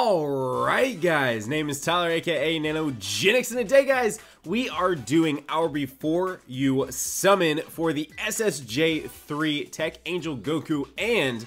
Alright guys, name is Tyler aka Nanogenix, and today guys, we are doing our Before You Summon for the SSJ3 Tech Angel Goku and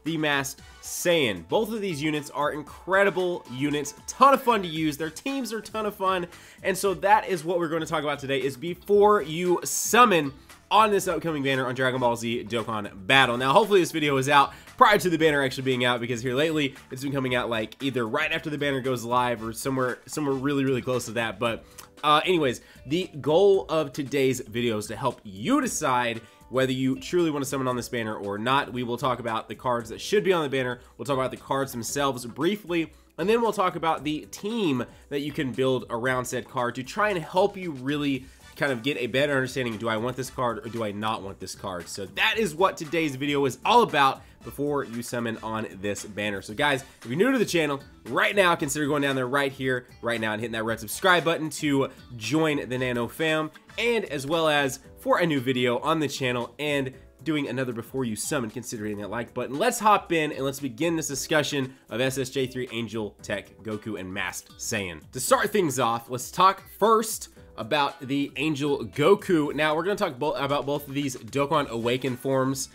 the Masked Saiyan. Both of these units are incredible units, ton of fun to use, their teams are a ton of fun, and so that is what we're going to talk about today, is Before You Summon on this upcoming banner on Dragon Ball Z Dokkan Battle. Now, hopefully this video is out prior to the banner actually being out, because here lately it's been coming out like either right after the banner goes live or somewhere really close to that. But anyways, the goal of today's video is to help you decide whether you truly want to summon on this banner or not. We will talk about the cards that should be on the banner. We'll talk about the cards themselves briefly, and then we'll talk about the team that you can build around said card to try and help you really kind of get a better understanding. Do I want this card or do I not want this card? So that is what today's video is all about before you summon on this banner. So guys, if you're new to the channel right now, consider going down there right here, right now, and hitting that red subscribe button to join the Nano fam, and as well as for a new video on the channel and doing another Before You Summon, consider hitting that like button. Let's hop in and let's begin this discussion of SSJ3 Angel, Tech, Goku, and Masked Saiyan. To start things off, let's talk first about the Angel Goku. Now, we're going to talk about both of these Dokkan Awaken forms,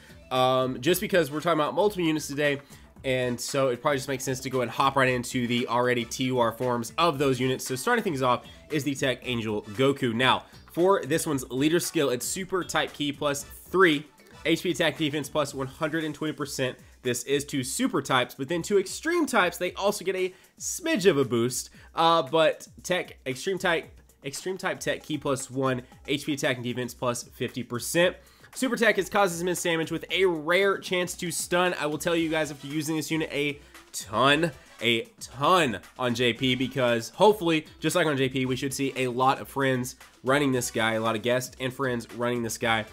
just because we're talking about multiple units today, and so it probably just makes sense to go ahead and hop right into the already TUR forms of those units. So starting things off is the Tech Angel Goku. Now, for this one's leader skill, it's Super Type Ki plus 3, HP attack defense plus 120%. This is to super types, but then to extreme types, they also get a smidge of a boost, but extreme type tech Ki plus 1, HP attack and defense plus 50%. Super tech causes immense damage with a rare chance to stun. I will tell you guys, after using this unit a ton on JP, because hopefully, just like on JP, we should see a lot of friends running this guy, a lot of guests and friends running this guy.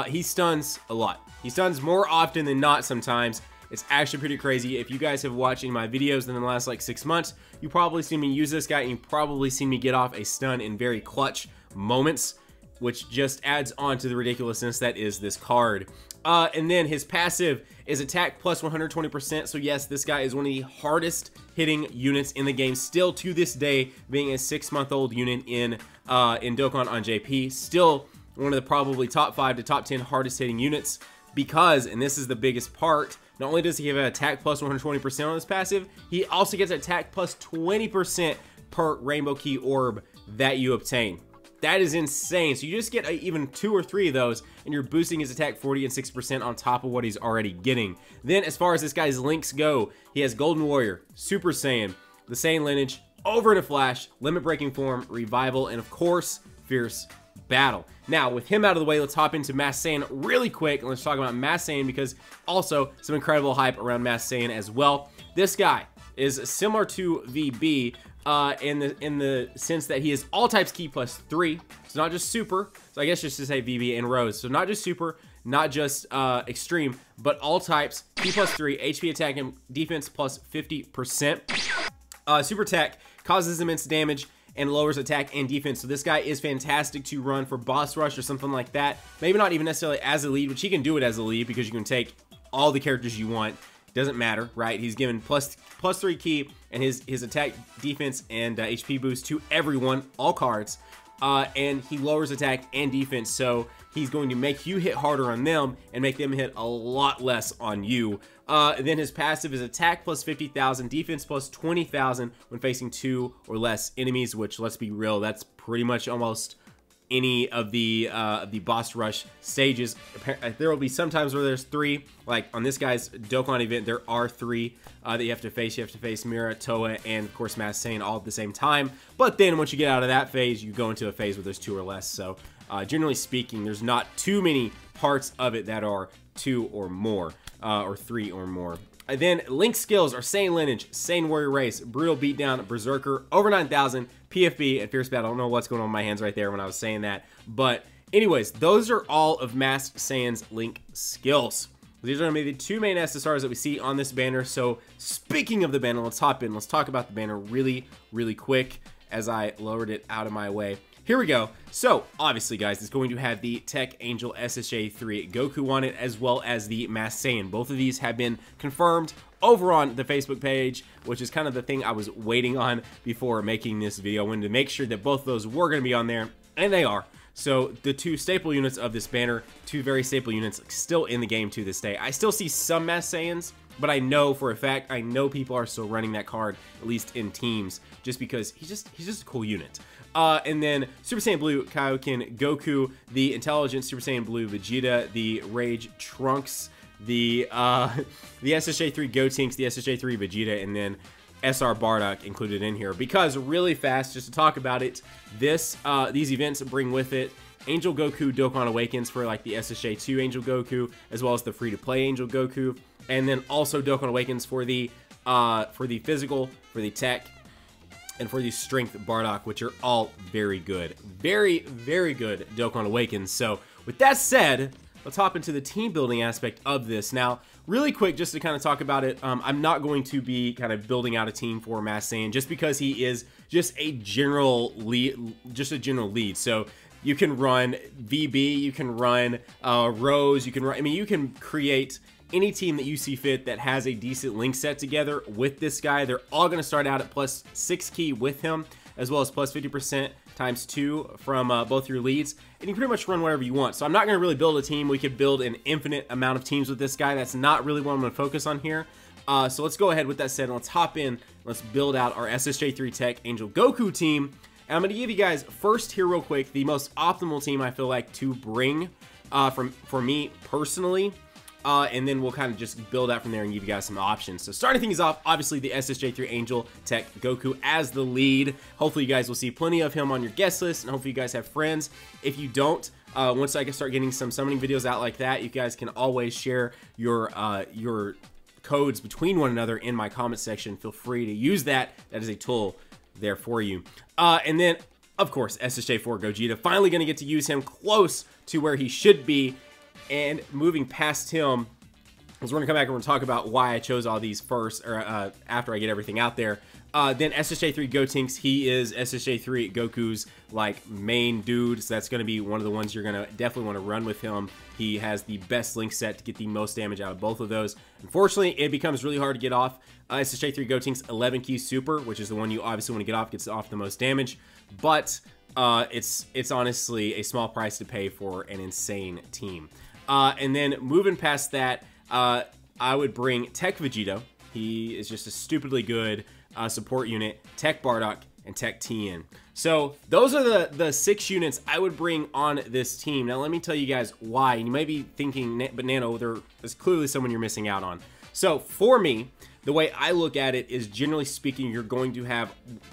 He stuns a lot. He stuns more often than not sometimes. It's actually pretty crazy. If you guys have watched any of my videos in the last like 6 months, you probably seen me use this guy, and you probably seen me get off a stun in very clutch moments, which just adds on to the ridiculousness that is this card. And then his passive is attack plus 120%. So yes, this guy is one of the hardest hitting units in the game, still to this day, being a 6-month-old unit in Dokkan on JP. Still one of the probably top 5 to top 10 hardest hitting units, because, and this is the biggest part, not only does he have an attack plus 120% on his passive, he also gets attack plus 20% per Rainbow Key Orb that you obtain. That is insane. So you just get even 2 or 3 of those, and you're boosting his attack 40 and 60% on top of what he's already getting. Then, as far as this guy's links go, he has Golden Warrior, Super Saiyan, the Saiyan lineage, Over in a Flash, Limit Breaking Form, Revival, and of course, Fierce Battle. Now, with him out of the way, let's hop into Masked Saiyan really quick, and let's talk about Masked Saiyan, because also some incredible hype around Masked Saiyan as well. This guy is similar to VB in the sense that he is all types Ki plus 3. It's not just super, so I guess just to say VB and Rose. So not just super, not just extreme, but all types Ki plus 3, HP attack and defense plus 50%. Super tech causes immense damage and lowers attack and defense. So this guy is fantastic to run for boss rush or something like that. Maybe not even necessarily as a lead, which he can do it as a lead, because you can take all the characters you want. Doesn't matter, right? He's given plus 3 Ki and his attack, defense, and HP boost to everyone, all cards. And he lowers attack and defense, so he's going to make you hit harder on them and make them hit a lot less on you. Then his passive is attack plus 50,000, defense plus 20,000 when facing 2 or less enemies, which, let's be real, that's pretty much almost any of the boss rush stages. There will be some times where there's 3, like on this guy's Dokkan event, there are 3 that you have to face. You have to face Mira, Toa, and of course Masked Saiyan all at the same time. But then once you get out of that phase, you go into a phase where there's 2 or less. So generally speaking, there's not too many parts of it that are 2 or more, or 3 or more. Then Link skills are Saiyan Lineage, Saiyan Warrior Race, Brutal Beatdown, Berserker, over 9,000, PFB, and Fierce Battle. I don't know what's going on with my hands right there when I was saying that. But anyways, those are all of Masked Saiyan's Link skills. These are going to be the 2 main SSRs that we see on this banner. So speaking of the banner, let's hop in. Let's talk about the banner really quick as I lowered it out of my way. here we go. So, obviously, guys, it's going to have the Tech Angel SSJ3 Goku on it, as well as the Masked Saiyan. Both of these have been confirmed over on the Facebook page, which is kind of the thing I was waiting on before making this video. I wanted to make sure that both of those were going to be on there, and they are. So, the two staple units of this banner, two very staple units, still in the game to this day. I still see some Masked Saiyans, but I know for a fact, I know people are still running that card, at least in teams, just because he's just a cool unit. And then Super Saiyan Blue Kaioken Goku, the Intelligent Super Saiyan Blue Vegeta, the Rage Trunks, the SSJ3 Gotenks, the SSJ3 Vegeta, and then SR Bardock included in here. Because really fast, just to talk about it, these events bring with it Angel Goku Dokkan Awakens for like the SSJ2 Angel Goku, as well as the free-to-play Angel Goku, and then also Dokkan Awakens for the physical, for the tech, and for the strength Bardock, which are all very good. Very, very good Dokkan Awakens. So, with that said, let's hop into the team building aspect of this. Now, really quick, just to kind of talk about it, I'm not going to be kind of building out a team for Masked Saiyan, just because he is just a general lead, So, you can run VB, you can run Rose, you can run, I mean, you can create any team that you see fit that has a decent link set together with this guy. They're all going to start out at plus 6 key with him, as well as plus 50% times 2 from both your leads, and you can pretty much run whatever you want. So I'm not going to really build a team. We could build an infinite amount of teams with this guy. That's not really what I'm going to focus on here. So let's go ahead with that said, and let's hop in. Let's build out our SSJ3 Tech Angel Goku team. And I'm going to give you guys first here real quick the most optimal team I feel like to bring for me personally. And then we'll kind of just build out from there and give you guys some options. So starting things off, obviously the SSJ3 Angel Tech Goku as the lead. Hopefully you guys will see plenty of him on your guest list, and hopefully you guys have friends. If you don't, once I can start getting some summoning videos out like that, you guys can always share your codes between one another in my comment section. Feel free to use that. That is a tool there for you. And then, of course, SSJ4 Gogeta. Finally going to get to use him close to where he should be. And moving past him, because we're going to come back and we're going to talk about why I chose all these first, or after I get everything out there. Then SSJ3 Gotenks, he is SSJ3 Goku's like main dude, so that's going to be one of the ones you're going to definitely want to run with him. He has the best link set to get the most damage out of both of those. Unfortunately, it becomes really hard to get off. SSJ3 Gotenks 11 key super, which is the one you obviously want to get off, gets off the most damage, but it's honestly a small price to pay for an insane team. And then moving past that, I would bring Tech Vegito. He is just a stupidly good support unit, Tech Bardock, and Tech Tien. So those are the 6 units I would bring on this team. Now let me tell you guys why. And you might be thinking, but Nano, there's clearly someone you're missing out on. So for me, the way I look at it is, generally speaking, you're going to have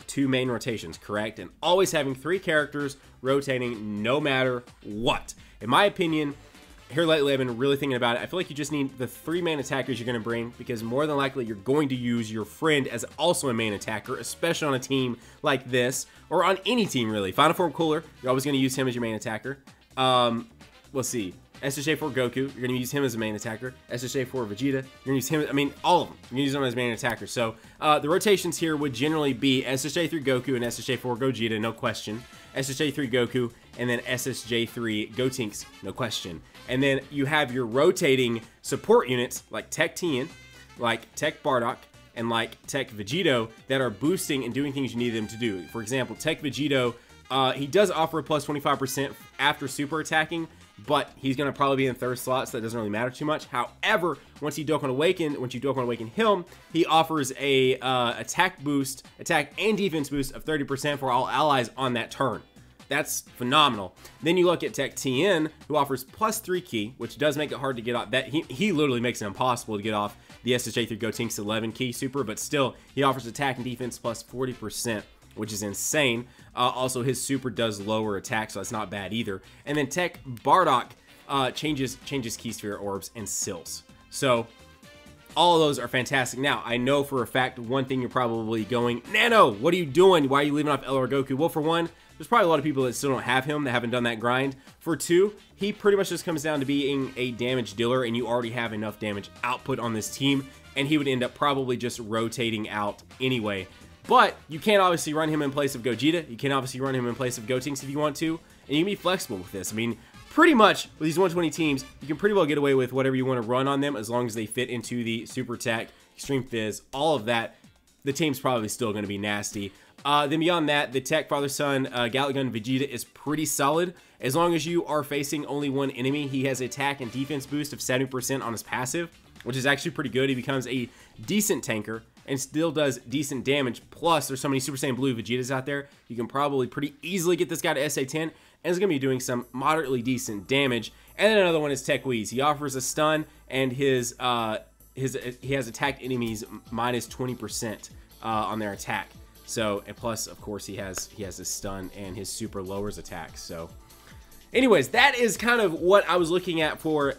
2 main rotations, correct? And always having 3 characters rotating no matter what. In my opinion, here lately I've been really thinking about it. I feel like you just need the 3 main attackers you're going to bring, because more than likely you're going to use your friend as also a main attacker, especially on a team like this, or on any team really. Final Form Cooler, you're always going to use him as your main attacker. Let's see. SSJ4 Goku, you're going to use him as a main attacker. SSJ4 Vegeta, you're going to use him, I mean, all of them. You're going to use them as main attackers. So, the rotations here would generally be SSJ3 Goku and SSJ4 Gogeta, no question. SSJ3 Goku, and then SSJ3 Gotenks, no question. And then you have your rotating support units, like Tech Tien, like Tech Bardock, and like Tech Vegito, that are boosting and doing things you need them to do. For example, Tech Vegito, he does offer a plus 25% after super attacking, but he's going to probably be in 3rd slot, so that doesn't really matter too much. However, once you Dokkan Awaken him, he offers a attack boost, attack and defense boost of 30% for all allies on that turn. That's phenomenal. Then you look at Tech Tien, who offers plus 3 key, which does make it hard to get off. That he literally makes it impossible to get off the SSJ3 Gotenks 11 key super, but still, he offers attack and defense plus 40%, which is insane. Also, his super does lower attack, so that's not bad either. And then Tech Bardock changes key sphere orbs and sills. So all of those are fantastic. Now, I know for a fact one thing you're probably going, Nano, what are you doing? Why are you leaving off LR Goku? Well, for one, there's probably a lot of people that still don't have him, that haven't done that grind. For 2, he pretty much just comes down to being a damage dealer, and you already have enough damage output on this team, and he would end up probably just rotating out anyway. But you can obviously run him in place of Gogeta. You can obviously run him in place of Gotenks if you want to. And you can be flexible with this. I mean, pretty much with these 120 teams, you can pretty well get away with whatever you want to run on them as long as they fit into the Super Attack, Extreme Fizz, all of that. The team's probably still going to be nasty. Then beyond that, the Tech Father-Son Galagun Vegeta is pretty solid. As long as you are facing only one enemy, he has attack and defense boost of 70% on his passive, which is actually pretty good. He becomes a decent tanker and still does decent damage. Plus, there's so many Super Saiyan Blue Vegetas out there, you can probably pretty easily get this guy to SA10, and is going to be doing some moderately decent damage. And then another one is Tech Whis. He offers a stun, and he has attacked enemies minus 20% on their attack. So, and plus, of course, he has his stun and his super lowers attack. So, anyways, that is kind of what I was looking at for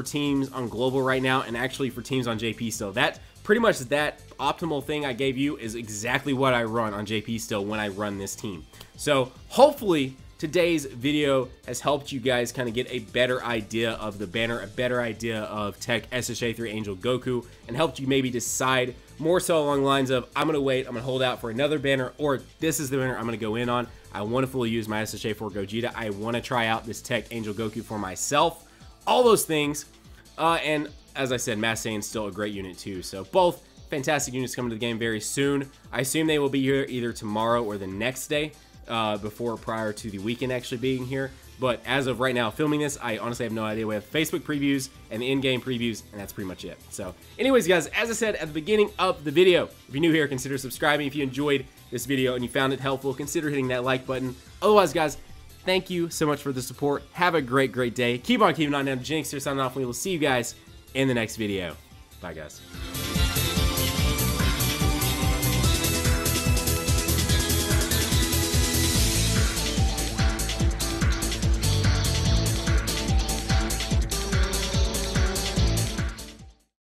teams on global right now, and actually for teams on JP still. That pretty much that optimal thing I gave you is exactly what I run on JP still when I run this team. So hopefully today's video has helped you guys kind of get a better idea of the banner, a better idea of Tech SSJ3 Angel Goku, and helped you maybe decide more so along the lines of, I'm going to wait, I'm going to hold out for another banner, or this is the banner I'm going to go in on. I want to fully use my SSJ4 Gogeta. I want to try out this Tech Angel Goku for myself. All those things. And as I said, Mass Saiyan's still a great unit too. So both fantastic units coming to the game very soon. I assume they will be here either tomorrow or the next day, prior to the weekend actually being here. But as of right now, filming this, I honestly have no idea. We have Facebook previews and the in-game previews, and that's pretty much it. So anyways, guys, as I said at the beginning of the video, if you're new here, consider subscribing. If you enjoyed this video and you found it helpful, consider hitting that like button. Otherwise, guys, thank you so much for the support. Have a great, great day. Keep on keeping on. Nanogenix here signing off. We will see you guys in the next video. Bye, guys.